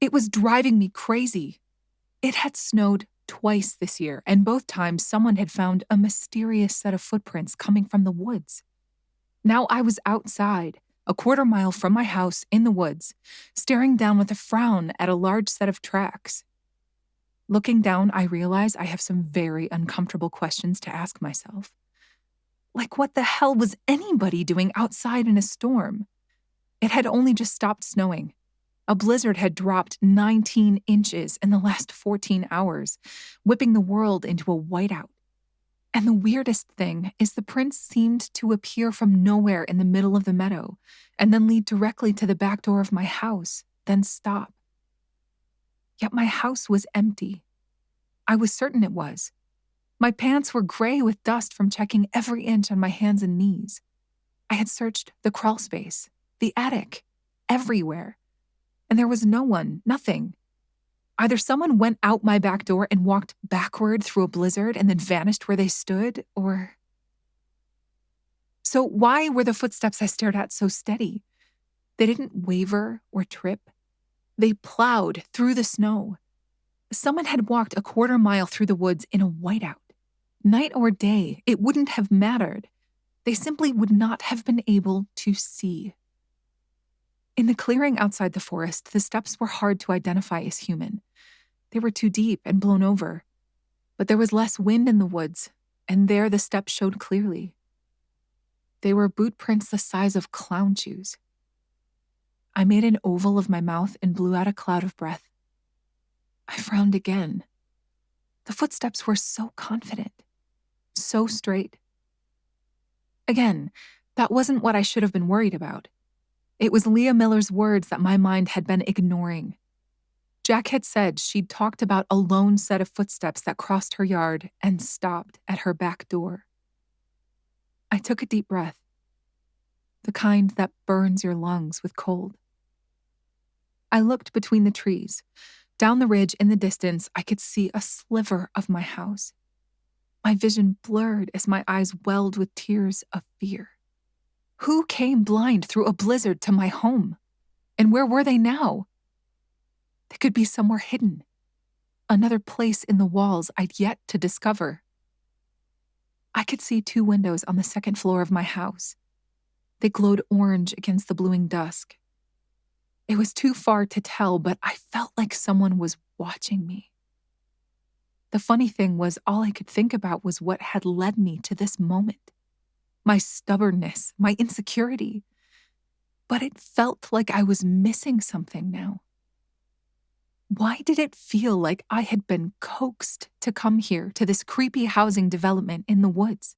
It was driving me crazy. It had snowed twice this year, and both times someone had found a mysterious set of footprints coming from the woods. Now I was outside, a quarter mile from my house in the woods, staring down with a frown at a large set of tracks. Looking down, I realize I have some very uncomfortable questions to ask myself. Like, what the hell was anybody doing outside in a storm? It had only just stopped snowing. A blizzard had dropped 19 inches in the last 14 hours, whipping the world into a whiteout. And the weirdest thing is the prints seemed to appear from nowhere in the middle of the meadow, and then lead directly to the back door of my house, then stop. Yet my house was empty. I was certain it was. My pants were gray with dust from checking every inch on my hands and knees. I had searched the crawl space, the attic, everywhere. And there was no one, nothing. Either someone went out my back door and walked backward through a blizzard and then vanished where they stood, or... So why were the footsteps I stared at so steady? They didn't waver or trip. They plowed through the snow. Someone had walked a quarter mile through the woods in a whiteout. Night or day, it wouldn't have mattered. They simply would not have been able to see. In the clearing outside the forest, the steps were hard to identify as human. They were too deep and blown over. But there was less wind in the woods, and there the steps showed clearly. They were boot prints the size of clown shoes. I made an oval of my mouth and blew out a cloud of breath. I frowned again. The footsteps were so confident, so straight. Again, that wasn't what I should have been worried about. It was Leah Miller's words that my mind had been ignoring. Jack had said she'd talked about a lone set of footsteps that crossed her yard and stopped at her back door. I took a deep breath, the kind that burns your lungs with cold. I looked between the trees. Down the ridge in the distance, I could see a sliver of my house. My vision blurred as my eyes welled with tears of fear. Who came blind through a blizzard to my home? And where were they now? They could be somewhere hidden. Another place in the walls I'd yet to discover. I could see 2 windows on the second floor of my house. They glowed orange against the bluing dusk. It was too far to tell, but I felt like someone was watching me. The funny thing was, all I could think about was what had led me to this moment. My stubbornness, my insecurity. But it felt like I was missing something now. Why did it feel like I had been coaxed to come here to this creepy housing development in the woods?